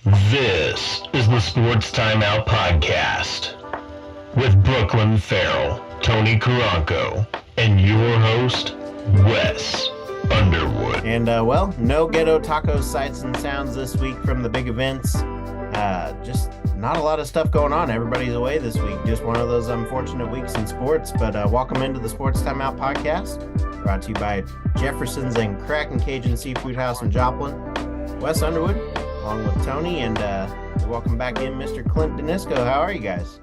This is the Sports Timeout Podcast with Brooklyn Farrell, Tony Karanko, and your host, Wes Underwood. And, no ghetto taco sights and sounds this week from the big events. Just not a lot of stuff going on. Everybody's away this week. Just one of those unfortunate weeks in sports. But welcome into the Sports Timeout Podcast, brought to you by Jefferson's and Krackin Cajun Seafood House in Joplin. Wes Underwood, along with Tony, and welcome back in, Mr. Clint Denisco. How are you guys?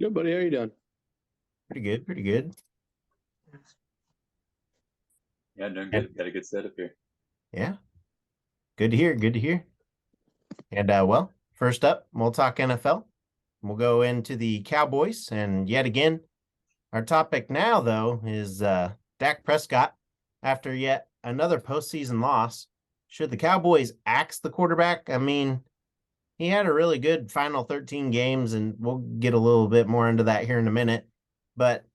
Good, buddy. How you doing? Pretty good, pretty good. Yeah, doing good. Got a good setup here. Yeah. Good to hear, good to hear. And, first up, we'll talk NFL. We'll go into the Cowboys, and yet again, our topic now, though, is Dak Prescott. After yet another postseason loss, should the Cowboys axe the quarterback? I mean, he had a really good final 13 games, and we'll get a little bit more into that here in a minute. But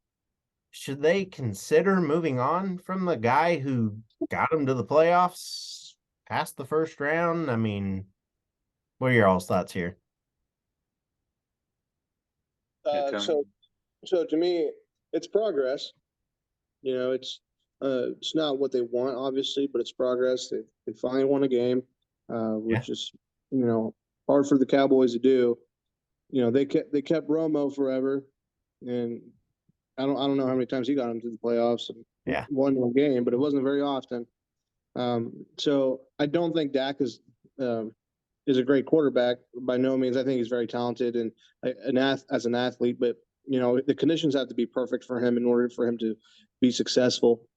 should they consider moving on from the guy who got them to the playoffs past the first round? I mean, what are your all's thoughts here? So to me, it's progress. You know, it's not what they want, obviously, but it's progress. They finally won a game, which is, you know, hard for the Cowboys to do. You know, they kept Romo forever, and I don't know how many times he got them to the playoffs and won one game, but it wasn't very often. So I don't think Dak is a great quarterback by no means. I think he's very talented and as an athlete, but you know, the conditions have to be perfect for him in order for him to be successful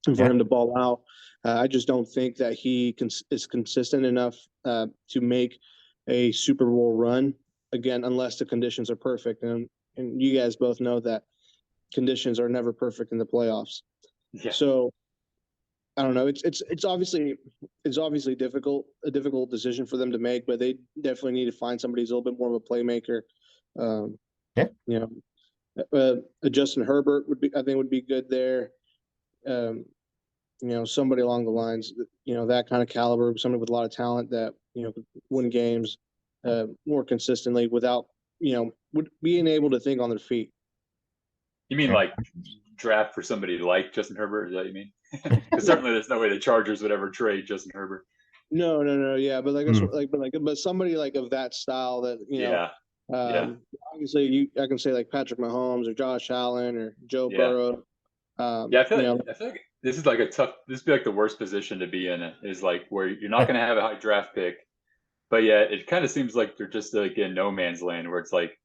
and for him to ball out. I just don't think that he is consistent enough to make a Super Bowl run again, unless the conditions are perfect. And you guys both know that conditions are never perfect in the playoffs. Yeah. So I don't know. It's obviously a difficult decision for them to make, but they definitely need to find somebody who's a little bit more of a playmaker. You know, Justin Herbert would be good there. You know, somebody along the lines, you know, that kind of caliber, somebody with a lot of talent that, you know, could win games more consistently without, you know, being able to think on their feet. You mean like draft for somebody like Justin Herbert? Is that what you mean? Because certainly there's no way the Chargers would ever trade Justin Herbert. No, yeah, but but somebody like of that style that, you know, obviously I can say like Patrick Mahomes or Josh Allen or Joe Burrow. I feel like this is like this would be like the worst position to be in, is like where you're not going to have a high draft pick, but yet it kind of seems like they're just like in no man's land where it's like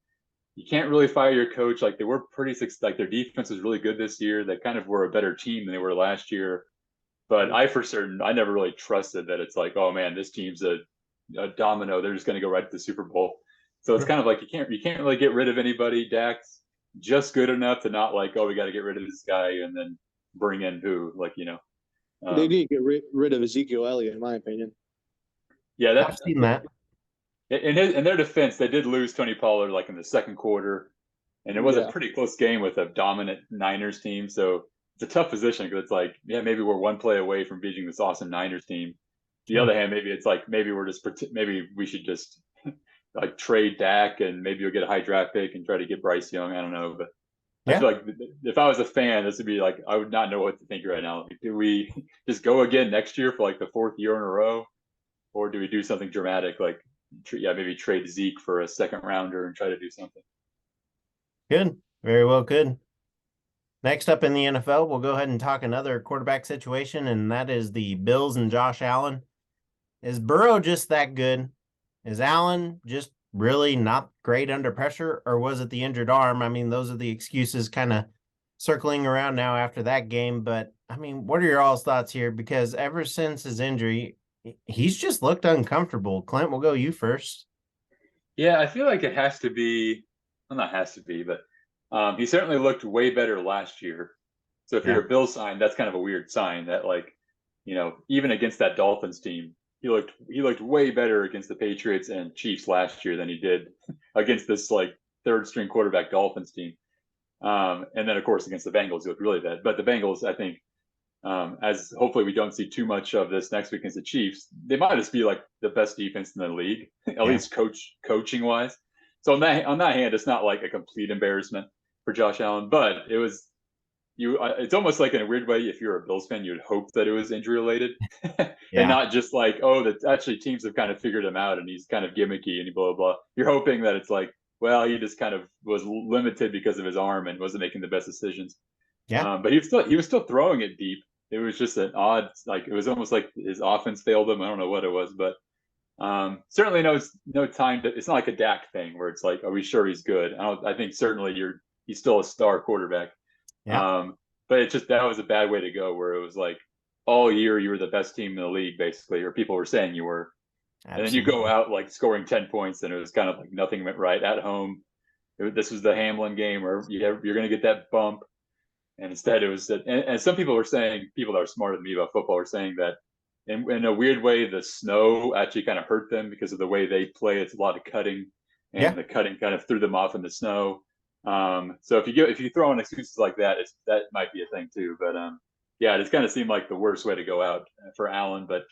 you can't really fire your coach. Like they were like their defense was really good this year. They kind of were a better team than they were last year. But I never really trusted that it's like, oh man, this team's a domino. They're just going to go right to the Super Bowl. So it's kind of like you can't really get rid of anybody. Dak's just good enough to not like, oh, we got to get rid of this guy and then bring in who, like, you know. They need to get rid of Ezekiel Elliott, in my opinion. Yeah, I've seen that. In their defense, they did lose Tony Pollard like in the second quarter, and it was a pretty close game with a dominant Niners team. So it's a tough position because it's like, yeah, maybe we're one play away from beating this awesome Niners team. The other hand, maybe it's like maybe we should just like trade Dak and maybe you'll get a high draft pick and try to get Bryce Young. I don't know, but I feel like if I was a fan, this would be like I would not know what to think right now. Like, do we just go again next year for like the fourth year in a row, or do we do something dramatic like maybe trade Zeke for a second rounder and try to do something? Good, very well, good. Next up in the NFL, we'll go ahead and talk another quarterback situation, and that is the Bills and Josh Allen. Is Burrow just that good? Is Allen just really not great under pressure, or was it the injured arm? I mean, those are the excuses kind of circling around now after that game. But, I mean, what are your all's thoughts here? Because ever since his injury, he's just looked uncomfortable. Clint, we'll go you first. Yeah, I feel like it has to be – well, not has to be, but he certainly looked way better last year. So if you're a Bills sign, that's kind of a weird sign that, like, you know, even against that Dolphins team, he looked way better against the Patriots and Chiefs last year than he did against this like third string quarterback Dolphins team. And then of course against the Bengals, he looked really bad. But the Bengals, I think, as hopefully we don't see too much of this next week against the Chiefs, they might just be like the best defense in the league, at least coaching wise. So on that hand, it's not like a complete embarrassment for Josh Allen, but it was it's almost like in a weird way, if you're a Bills fan, you'd hope that it was injury related and not just like, oh, that actually teams have kind of figured him out and he's kind of gimmicky and blah, blah, blah. You're hoping that it's like, well, he just kind of was limited because of his arm and wasn't making the best decisions. Yeah. But he was still throwing it deep. It was just an odd, like, it was almost like his offense failed him. I don't know what it was, but certainly no time to, it's not like a Dak thing where it's like, are we sure he's good? I think certainly he's still a star quarterback. Yeah. But it just, that was a bad way to go, where it was like all year you were the best team in the league, basically, or people were saying you were. Absolutely. And then you go out like scoring 10 points and it was kind of like nothing went right at home. This was the Hamlin game where you're going to get that bump. And instead it was, and some people were saying, people that are smarter than me about football were saying that in a weird way, the snow actually kind of hurt them because of the way they play. It's a lot of cutting, and the cutting kind of threw them off in the snow. So if you throw in excuses like that, that might be a thing too. But it just kind of seemed like the worst way to go out for Allen, but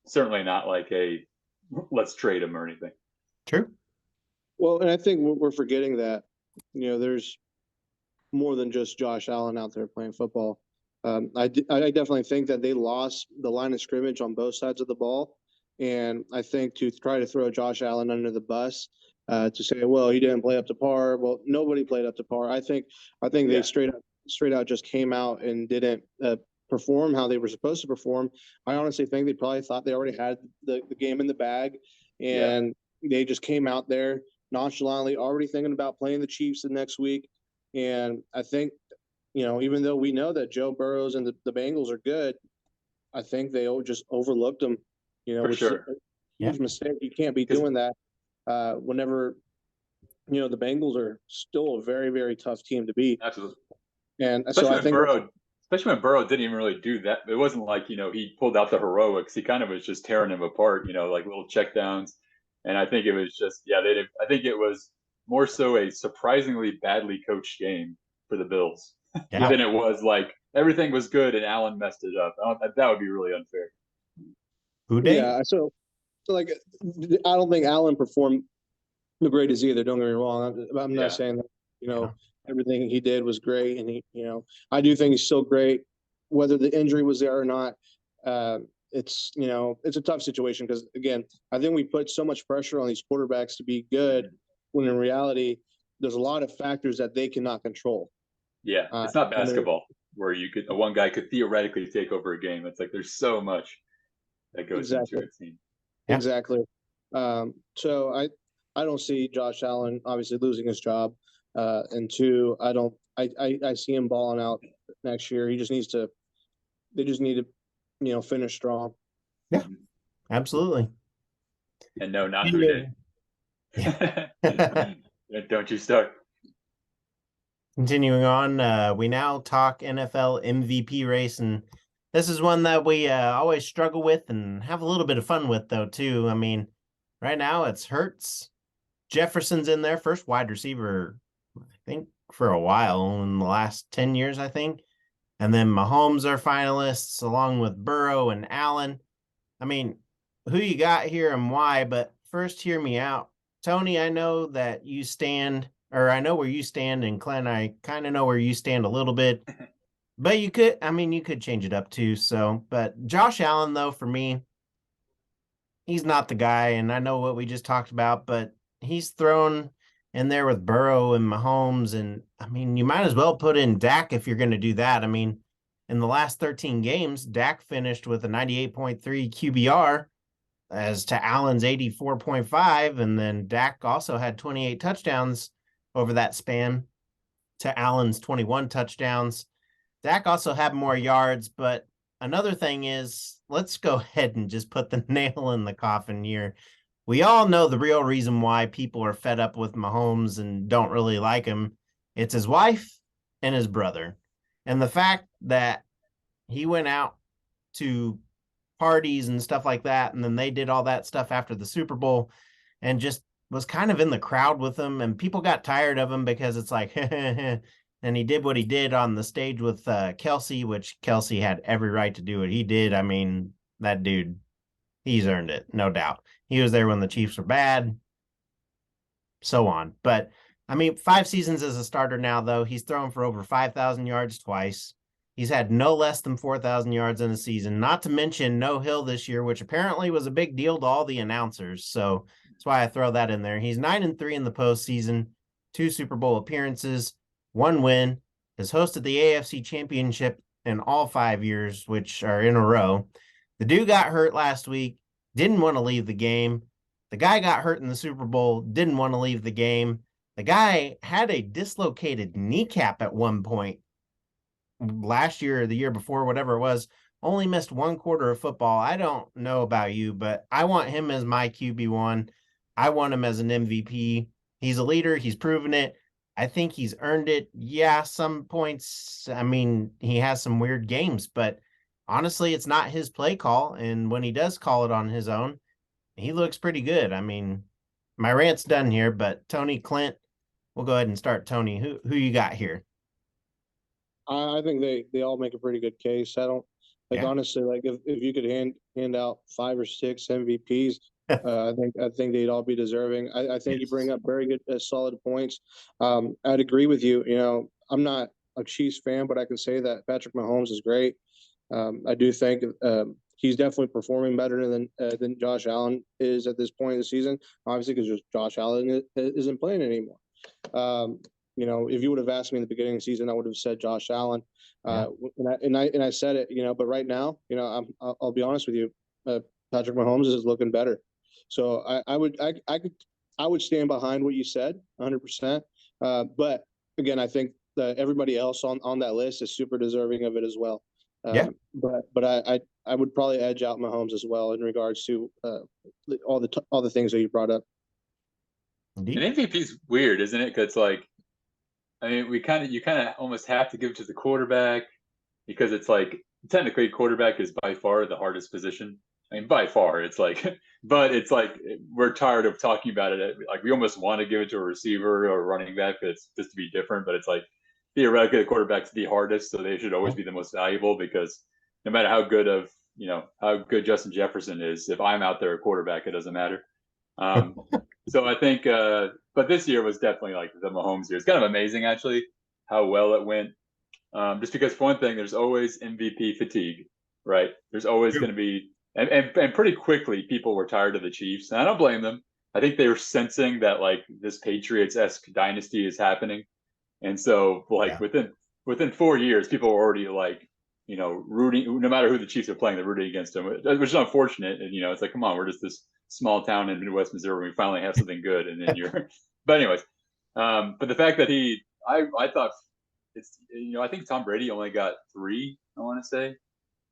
certainly not like a let's trade him or anything. True. Well, and I think we're forgetting that, there's more than just Josh Allen out there playing football. I definitely think that they lost the line of scrimmage on both sides of the ball. And I think to try to throw Josh Allen under the bus, to say, well, he didn't play up to par. Well, nobody played up to par. I think they straight out just came out and didn't perform how they were supposed to perform. I honestly think they probably thought they already had the game in the bag, and they just came out there nonchalantly, already thinking about playing the Chiefs the next week. And I think, even though we know that Joe Burrows and the Bengals are good, I think they just overlooked them. For sure. Huge mistake. You can't be doing that whenever, the Bengals are still a very, very tough team to beat. Absolutely. And especially so I think especially when Burrow didn't even really do that. It wasn't like, he pulled out the heroics. He kind of was just tearing him apart, like little checkdowns. And I think it was just, I think it was more so a surprisingly badly coached game for the Bills than it was like everything was good and Allen messed it up. That would be really unfair. Who did? Yeah, so like I don't think Allen performed the greatest either. Don't get me wrong. I'm not saying that everything he did was great, and he I do think he's still great, whether the injury was there or not. It's it's a tough situation because again, I think we put so much pressure on these quarterbacks to be good when in reality there's a lot of factors that they cannot control. Yeah, it's not basketball where one guy could theoretically take over a game. It's like there's so much that goes into it. Exactly. So I don't see Josh Allen obviously losing his job. And two, I see him balling out next year. They just need to, finish strong. Yeah, absolutely. And no, not today. Don't you start. Continuing on, we now talk NFL MVP race, and this is one that we always struggle with and have a little bit of fun with, though, too. I mean, right now it's Hurts. Jefferson's in there, first wide receiver, I think, for a while, in the last 10 years, I think. And then Mahomes are finalists, along with Burrow and Allen. I mean, who you got here and why, but first hear me out. Tony, I know that you stand, or I know where you stand, and Glenn, I kind of know where you stand a little bit. But you could change it up too. So, but Josh Allen, though, for me, he's not the guy. And I know what we just talked about, but he's thrown in there with Burrow and Mahomes. And I mean, you might as well put in Dak if you're going to do that. I mean, in the last 13 games, Dak finished with a 98.3 QBR as to Allen's 84.5. And then Dak also had 28 touchdowns over that span to Allen's 21 touchdowns. Dak also had more yards, but another thing is, let's go ahead and just put the nail in the coffin here. We all know the real reason why people are fed up with Mahomes and don't really like him. It's his wife and his brother. And the fact that he went out to parties and stuff like that, and then they did all that stuff after the Super Bowl and just was kind of in the crowd with him, and people got tired of him because it's like, and he did what he did on the stage with Kelsey, which Kelsey had every right to do what he did. I mean, that dude, he's earned it, no doubt. He was there when the Chiefs were bad, so on. But, I mean, 5 seasons as a starter now, though. He's thrown for over 5,000 yards twice. He's had no less than 4,000 yards in a season, not to mention no hill this year, which apparently was a big deal to all the announcers. So that's why I throw that in there. He's 9-3 in the postseason, 2 Super Bowl appearances, 1 win, has hosted the AFC Championship in all 5 years, which are in a row. The dude got hurt last week, didn't want to leave the game. The guy got hurt in the Super Bowl, didn't want to leave the game. The guy had a dislocated kneecap at one point last year or the year before, whatever it was, only missed 1 quarter of football. I don't know about you, but I want him as my QB1. I want him as an MVP. He's a leader. He's proven it. I think he's earned it. Yeah, some points. I mean, he has some weird games, but honestly, it's not his play call. And when he does call it on his own, he looks pretty good. I mean, my rant's done here, but Tony, Clint, we'll go ahead and start. Tony, who you got here? I think they all make a pretty good case. I don't honestly, like if you could hand out 5 or 6 MVPs, I think they'd all be deserving. I think you bring up very good, solid points. I'd agree with you. You know, I'm not a Chiefs fan, but I can say that Patrick Mahomes is great. I do think he's definitely performing better than Josh Allen is at this point in the season. Obviously, because Josh Allen isn't playing anymore. You know, if you would have asked me in the beginning of the season, I would have said Josh Allen. And I said it, you know, but right now, you know, I'll be honest with you, Patrick Mahomes is looking better. So I would stand behind what you said 100%. But again, I think that everybody else on that list is super deserving of it as well. But I would probably edge out Mahomes as well in regards to all the things that you brought up. Indeed. An MVP is weird, isn't it? Because like, I mean, you kind of almost have to give it to the quarterback because it's like technically quarterback is by far the hardest position. I mean, by far, it's like, but it's like we're tired of talking about it. Like we almost want to give it to a receiver or a running back, but it's just to be different. But it's like theoretically, the quarterback's the hardest, so they should always be the most valuable because no matter how good Justin Jefferson is, if I'm out there a quarterback, it doesn't matter. So I think, but this year was definitely like the Mahomes year. It's kind of amazing actually how well it went. Just because for one thing, there's always MVP fatigue, right? There's always going to be, and pretty quickly people were tired of the Chiefs, and I don't blame them. I think they were sensing that like this Patriots-esque dynasty is happening, and so like within 4 years, people were already like, you know, rooting. No matter who the Chiefs are playing, they're rooting against them, which is unfortunate. And you know, it's like, come on, we're just this small town in Midwest Missouri. We finally have something good, and then you're. But anyways, but the fact that I thought it's, you know, I think Tom Brady only got 3. I want to say,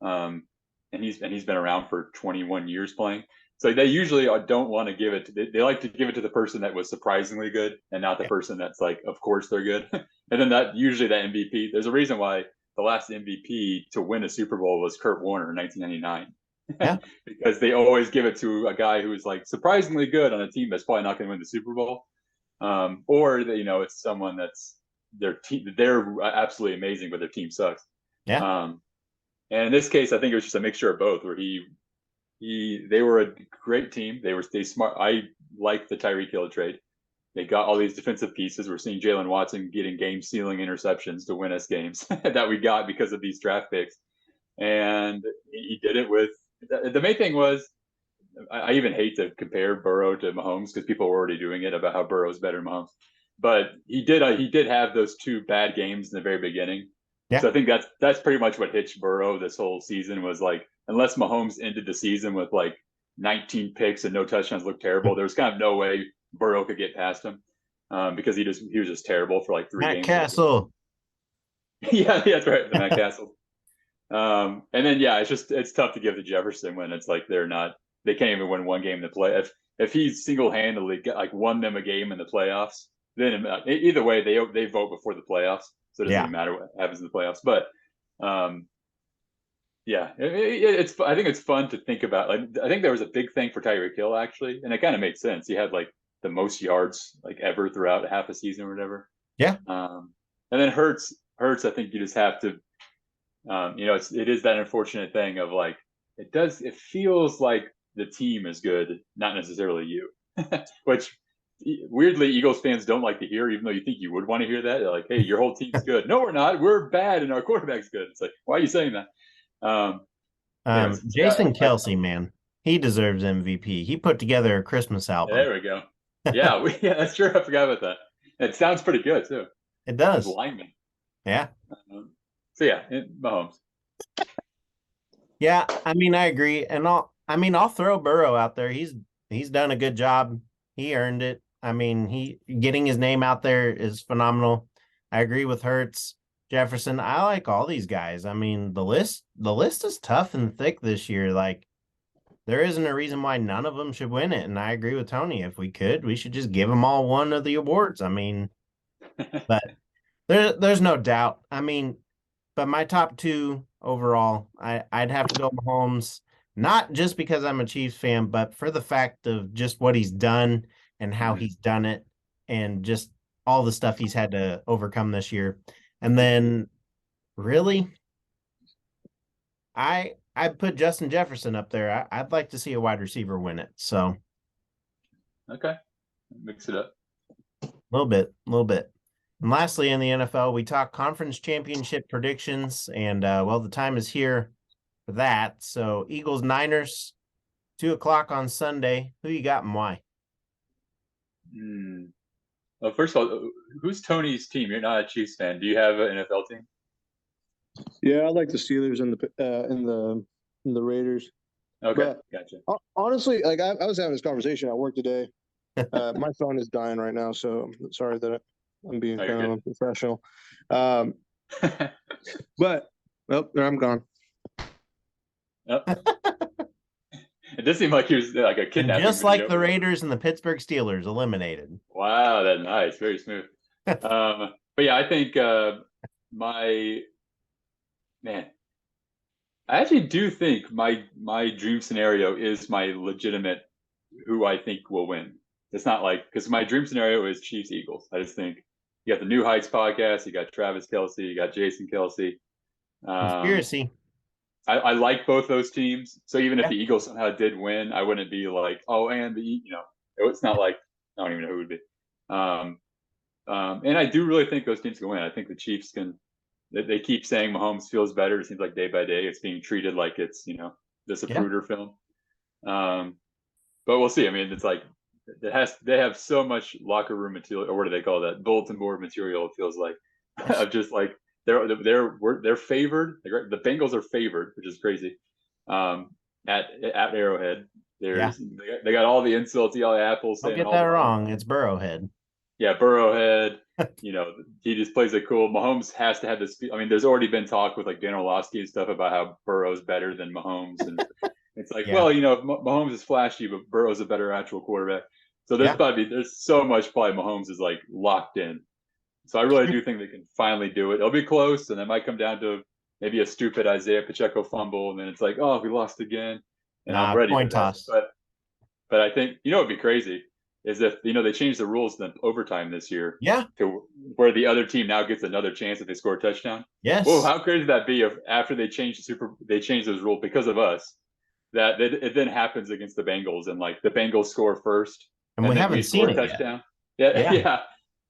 and he's been around for 21 years playing. So they usually don't want to give it. They like to give it to the person that was surprisingly good, and not the person that's like, of course they're good. And then that usually that MVP. There's a reason why the last MVP to win a Super Bowl was Kurt Warner in 1999. Because they always give it to a guy who's like surprisingly good on a team that's probably not going to win the Super Bowl, or you know, it's someone that's their team. They're absolutely amazing, but their team sucks. And in this case, I think it was just a mixture of both. Where they were a great team. They smart. I like the Tyreek Hill trade. They got all these defensive pieces. We're seeing Jalen Watson getting game-sealing interceptions to win us games that we got because of these draft picks, and he did it with. The main thing was, I even hate to compare Burrow to Mahomes because people were already doing it about how Burrow's better than Mahomes. But he did have those 2 bad games in the very beginning. So I think that's pretty much what hitched Burrow this whole season was like, unless Mahomes ended the season with like 19 picks and no touchdowns, looked terrible. There was kind of no way Burrow could get past him because he was just terrible for like 3 games. Matt Castle. Yeah, that's right, the Matt Castle. And then it's tough to give to Jefferson when it's like they can't even win 1 game in the play. If he single-handedly won them a game in the playoffs, then either way they vote before the playoffs, so it doesn't even matter what happens in the playoffs. But I think it's fun to think about. Like I think there was a big thing for Tyreek Hill actually, and it kind of made sense. He had like the most yards like ever throughout half a season or whatever. And then Hurts, I think you just have to, it is that unfortunate thing of like, it feels like the team is good, not necessarily you, which weirdly Eagles fans don't like to hear, even though you think you would want to hear that. They're like, hey, your whole team's good. No, we're not. We're bad and our quarterback's good. It's like, why are you saying that? Anyways, Jason Kelce, man, he deserves MVP. He put together a Christmas album. There we go. Yeah, that's true. I forgot about that. It sounds pretty good too. It does. His lineman. Yeah. So yeah, Mahomes. Yeah, I mean, I agree, and I'll throw Burrow out there. He's done a good job. He earned it. I mean, he getting his name out there is phenomenal. I agree with Hurts, Jefferson. I like all these guys. I mean, the list is tough and thick this year. Like, there isn't a reason why none of them should win it. And I agree with Tony. If we could, we should just give them all one of the awards. I mean, but there's no doubt. I mean, but my top two overall, I'd have to go Mahomes, not just because I'm a Chiefs fan, but for the fact of just what he's done and how he's done it and just all the stuff he's had to overcome this year. And then really, I'd put Justin Jefferson up there. I'd like to see a wide receiver win it. So, okay, mix it up a little bit. And lastly, in the NFL, we talk conference championship predictions, and the time is here for that. So, Eagles Niners, 2:00 on Sunday. Who you got and why? Well, first of all, who's Tony's team? You're not a Chiefs fan. Do you have an NFL team? Yeah, I like the Steelers and the Raiders. Okay, gotcha. Honestly, like I was having this conversation at work today. My phone is dying right now, so sorry that I'm being kind of unprofessional. But I'm gone. It does seem like he was like a kidnapping. Just like the Raiders and the Pittsburgh Steelers eliminated. Wow, that's nice. Very smooth. But yeah, I think I actually do think my dream scenario is my legitimate who I think will win. It's not like, because my dream scenario is Chiefs Eagles. I just think you got the New Heights podcast, you got Travis Kelce, you got Jason Kelce. Conspiracy. I like both those teams. So even if the Eagles somehow did win, I wouldn't be like, oh, and it's not like, I don't even know who it would be. And I do really think those teams can win. I think the Chiefs can. They keep saying Mahomes feels better. It seems like day by day it's being treated like it's this Zapruder film. But we'll see. I mean, it's like they have so much locker room material, or what do they call that? Bulletin board material. It feels like of just like they're favored. The Bengals are favored, which is crazy. At Arrowhead, they got all the insults, all the apples. Don't get that wrong. It's Burrowhead. Yeah, Burrowhead. He just plays it cool. Mahomes has to have this. I mean, there's already been talk with like Dan Orlovsky and stuff about how Burrow's better than Mahomes, and it's like, Mahomes is flashy, but Burrow's a better actual quarterback. So there's so much probably Mahomes is like locked in. So I really do think they can finally do it. It'll be close, and it might come down to maybe a stupid Isaiah Pacheco fumble, and then it's like, oh, we lost again, and I'm ready. Point toss. But I think it'd be crazy. Is if they changed the rules in overtime this year, to where the other team now gets another chance if they score a touchdown. Yes. Well, how crazy would that be if after they change those rules because of us, that it then happens against the Bengals and like the Bengals score first and we haven't seen a touchdown. Yeah.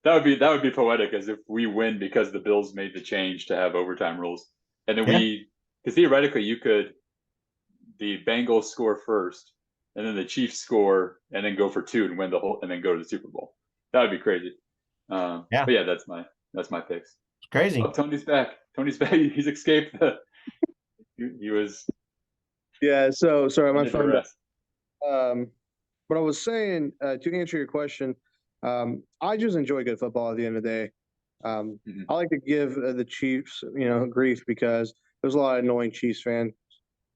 That would be poetic, as if we win because the Bills made the change to have overtime rules, and then because theoretically the Bengals score first. And then the Chiefs score, and then go for 2 and win and then go to the Super Bowl. That would be crazy. But yeah, that's my picks. It's crazy. Oh, Tony's back. He's escaped. He was. Yeah. So sorry, my phone. But I was saying to answer your question, I just enjoy good football. At the end of the day, I like to give the Chiefs, grief because there's a lot of annoying Chiefs fans,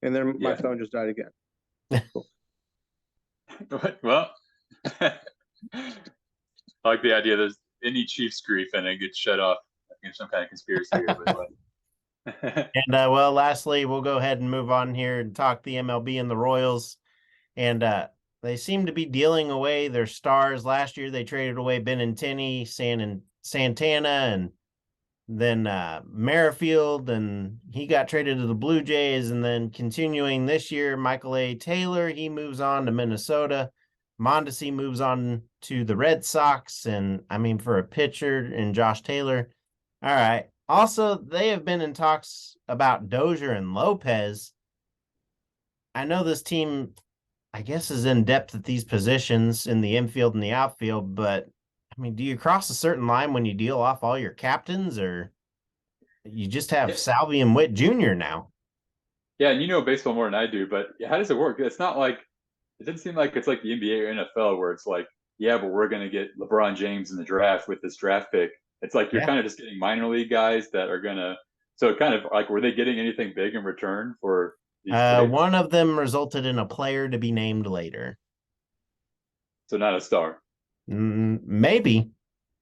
and then my phone just died again. Cool. Well, I like the idea there's any Chiefs grief and it gets shut off. I think some kind of conspiracy here. And lastly, we'll go ahead and move on here and talk the MLB and the Royals. And they seem to be dealing away their stars. Last year, they traded away Benintendi, Santana, and then Merrifield, and he got traded to the Blue Jays. And then continuing this year, Michael A. Taylor, he moves on to Minnesota. Mondesi moves on to the Red Sox. And I mean, for a pitcher and Josh Taylor. All right. Also, they have been in talks about Dozier and Lopez. I know this team, I guess, is in depth at these positions in the infield and the outfield, but I mean, do you cross a certain line when you deal off all your captains, or you just have Salvi and Witt Jr. now? Yeah, and you know baseball more than I do, but how does it work? It's not like, it doesn't seem like it's like the NBA or NFL where it's like, yeah, but we're going to get LeBron James in the draft with this draft pick. It's like you're kind of just getting minor league guys that are going to, so kind of like, were they getting anything big in return for these picks? One of them resulted in a player to be named later. So not a star. Maybe.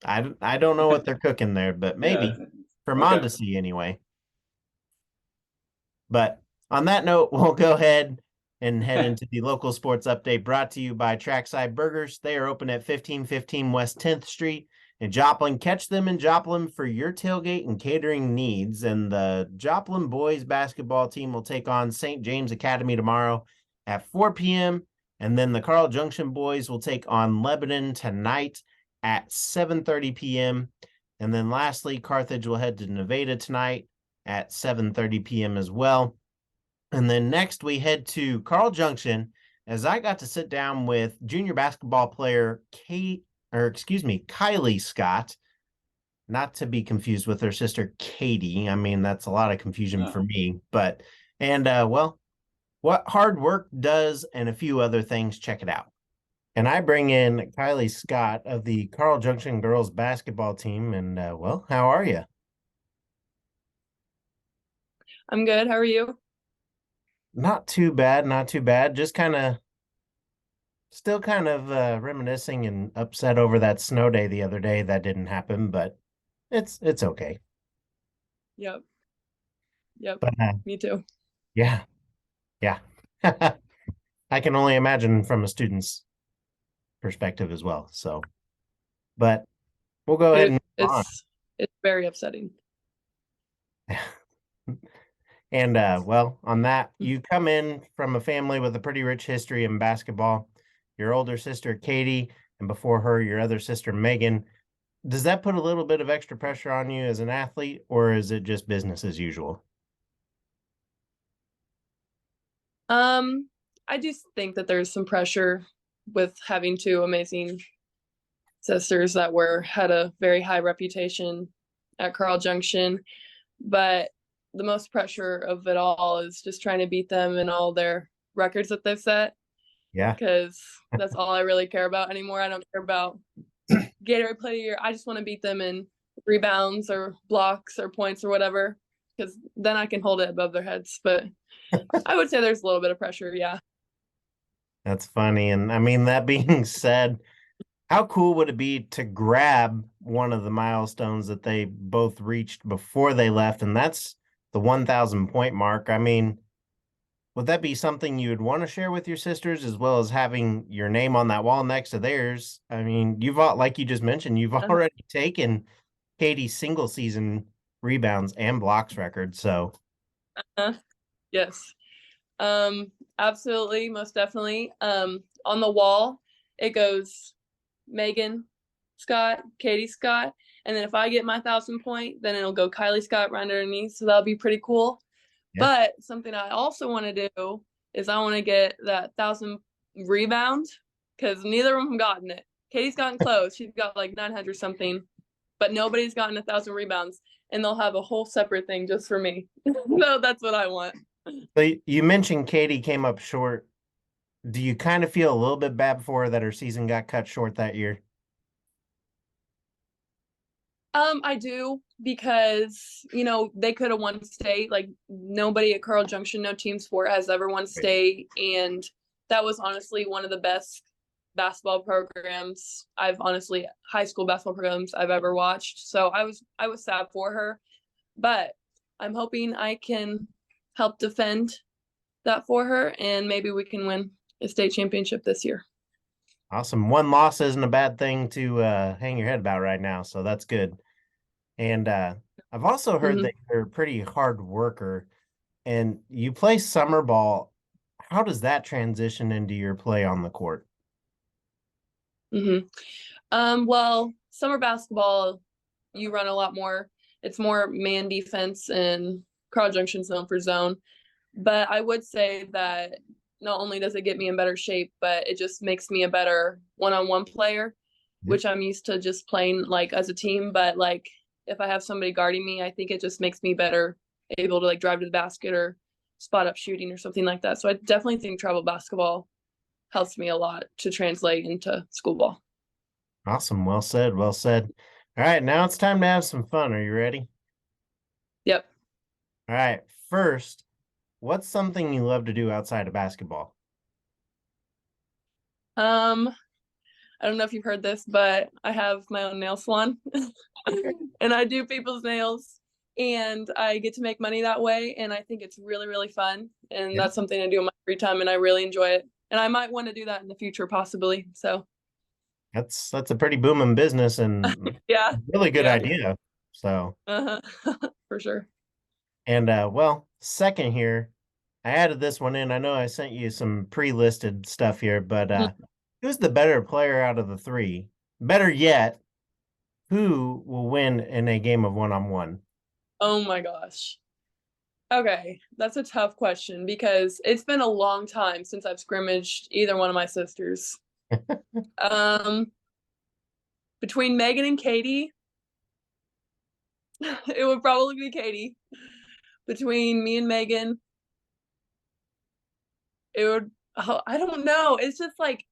I don't know what they're cooking there, but maybe. For Mondesi anyway. But on that note, we'll go ahead and head into the local sports update brought to you by Trackside Burgers. They are open at 1515 West 10th Street in Joplin. Catch them in Joplin for your tailgate and catering needs. And the Joplin boys basketball team will take on St. James Academy tomorrow at 4 p.m. And then the Carl Junction boys will take on Lebanon tonight at 7:30 p.m. And then lastly, Carthage will head to Nevada tonight at 7:30 p.m. as well. And then next we head to Carl Junction, as I got to sit down with junior basketball player Kylie Scott, not to be confused with her sister Katie. I mean, that's a lot of confusion for me, but what hard work does and a few other things, check it out. And I bring in Kylie Scott of the Carl Junction Girls Basketball team. And how are you? I'm good. How are you? Not too bad, not too bad. Just still kind of reminiscing and upset over that snow day the other day. That didn't happen, but it's okay. Yep. But, me too. Yeah. I can only imagine from a student's perspective as well. So, but we'll go ahead and move on. It's very upsetting. And on that, you come in from a family with a pretty rich history in basketball. Your older sister Katie, and before her, your other sister Megan. Does that put a little bit of extra pressure on you as an athlete, or is it just business as usual? I do think that there's some pressure with having two amazing sisters that had a very high reputation at Carl Junction, but the most pressure of it all is just trying to beat them in all their records that they've set. Yeah. Because that's all I really care about anymore. I don't care about Gatorade Player of the Year. I just want to beat them in rebounds or blocks or points or whatever, because then I can hold it above their heads. But I would say there's a little bit of pressure, yeah. That's funny. And I mean, that being said, how cool would it be to grab one of the milestones that they both reached before they left? And that's the 1,000 point mark. I mean, would that be something you would want to share with your sisters, as well as having your name on that wall next to theirs? I mean, like you just mentioned, you've already taken Katie's single season rebounds and blocks record. So yes. Absolutely, most definitely. On the wall, it goes Megan Scott, Katie Scott, and then if I get my 1,000 point, then it'll go Kylie Scott right underneath. So that'll be pretty cool. Yeah. But something I also want to do is I want to get that 1,000 rebound, because neither of them have gotten it. Katie's gotten close; she's got like 900 something, but nobody's gotten 1,000 rebounds, and they'll have a whole separate thing just for me. So that's what I want. So you mentioned Katie came up short. Do you kind of feel a little bit bad for her that her season got cut short that year? I do, because, they could have won state. Like, nobody at Carl Junction, no team sport has ever won state. And that was honestly one of the best basketball programs high school basketball programs I've ever watched. So I was sad for her, but I'm hoping I can help defend that for her, and maybe we can win a state championship this year. Awesome. One loss isn't a bad thing to hang your head about right now, so that's good. And I've also heard Mhm. that you're a pretty hard worker and you play summer ball. How does that transition into your play on the court? Well, summer basketball, you run a lot more. It's more man defense and crowd junction zone for zone. But I would say that not only does it get me in better shape, but it just makes me a better one-on-one player, which I'm used to just playing like as a team. But like if I have somebody guarding me, I think it just makes me better able to like drive to the basket or spot up shooting or something like that. So I definitely think travel basketball helps me a lot to translate into school ball. Awesome. Well said. Well said. All right. Now it's time to have some fun. Are you ready? Yep. All right. First, what's something you love to do outside of basketball? I don't know if you've heard this, but I have my own nail salon and I do people's nails and I get to make money that way. And I think it's really, really fun. And that's something I do in my free time and I really enjoy it. And I might want to do that in the future, possibly. So That's a pretty booming business and yeah, really good idea. So for sure. And well, second here, I added this one in. I know I sent you some pre-listed stuff here, but who's the better player out of the three? Better yet, who will win in a game of one-on-one? Oh my gosh. Okay, that's a tough question because it's been a long time since I've scrimmaged either one of my sisters. Between Megan and Katie, it would probably be Katie. Between me and Megan, it would, I don't know. It's just like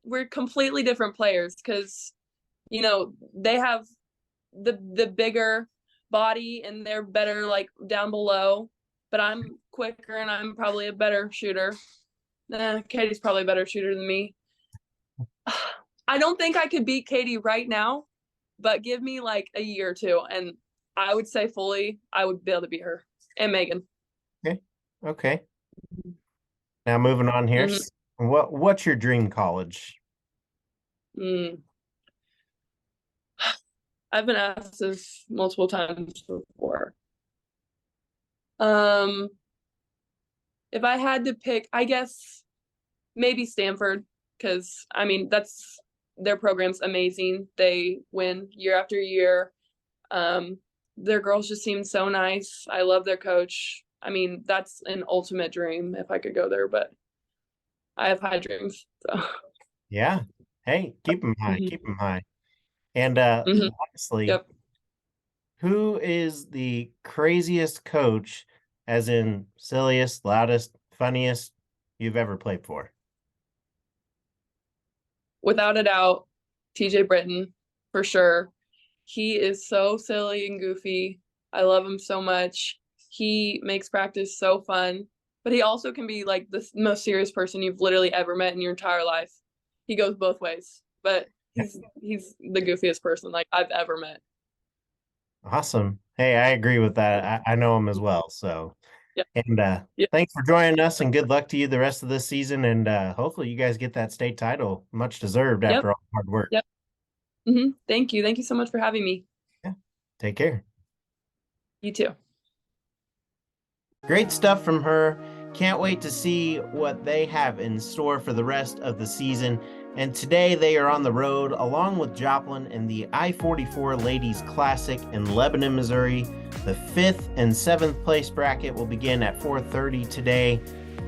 we're completely different players because you know they have the bigger body and they're better like down below, but I'm quicker and I'm probably a better shooter. Katie's probably a better shooter than me. I don't think I could beat Katie right now, but give me like a year or two and I would say fully I would be able to beat her and Megan. Okay. Now moving on here. What's your dream college? I've been asked this multiple times before. If I had to pick, I guess maybe Stanford, because I mean that's their program's amazing. They win year after year. Their girls just seem so nice. I love their coach. I mean, that's an ultimate dream if I could go there, but I have high dreams. So yeah. Hey, keep them high. Keep them high. And honestly, who is the craziest coach, as in silliest, loudest, funniest you've ever played for? Without a doubt, TJ Britton, for sure. He is so silly and goofy. I love him so much. He makes practice so fun, but he also can be like the most serious person you've literally ever met in your entire life. He goes both ways, but he's the goofiest person like I've ever met. Awesome. Hey, I agree with that. I know him as well. So, and thanks for joining us and good luck to you the rest of this season. And hopefully you guys get that state title, much deserved after all the hard work. Thank you. Thank you so much for having me. Yeah. Take care. You too. Great stuff from her. Can't wait to see what they have in store for the rest of the season. And today they are on the road along with Joplin in the I-44 Ladies Classic in Lebanon, Missouri. The 5th and 7th place bracket will begin at 4:30 today.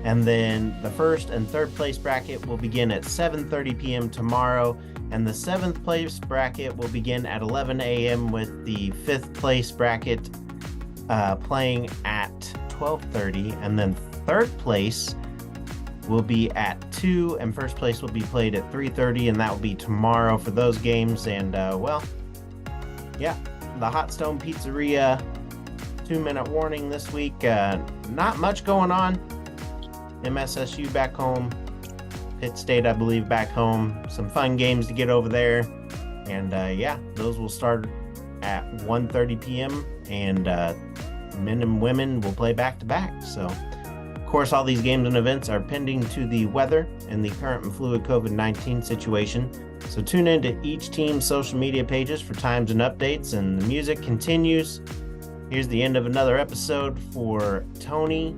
And then the 1st and 3rd place bracket will begin at 7:30 p.m. tomorrow. And the 7th place bracket will begin at 11 a.m. with the 5th place bracket playing at 12:30. And then 3rd place will be at 2 and 1st place will be played at 3:30, and that will be tomorrow for those games. And well, yeah, the Hot Stone Pizzeria 2-minute warning this week. Not much going on. MSSU back home, Pitt State I believe back home, some fun games to get over there. And yeah, those will start at 1:30 p.m. and men and women will play back to back. So of course, all these games and events are pending to the weather and the current and fluid COVID-19 situation. So tune into each team's social media pages for times and updates, and the music continues. Here's the end of another episode for Tony,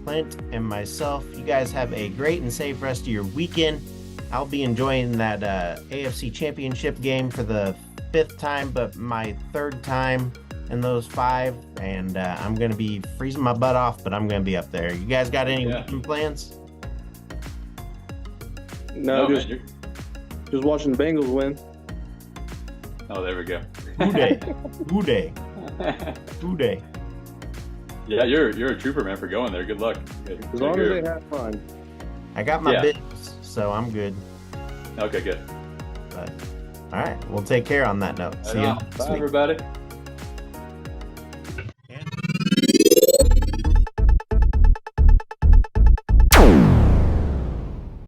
Clint, and myself. You guys have a great and safe rest of your weekend. I'll be enjoying that AFC Championship game for the 5th time, but my 3rd time in those 5. And I'm going to be freezing my butt off, but I'm going to be up there. You guys got any weekend plans? No, just watching the Bengals win. Oh, there we go. Who day. Yeah, you're a trooper, man, for going there. Good luck. As long as they have fun. I got my bibs, so I'm good. Okay, good. But all right, we'll take care on that note. See you. Bye, everybody.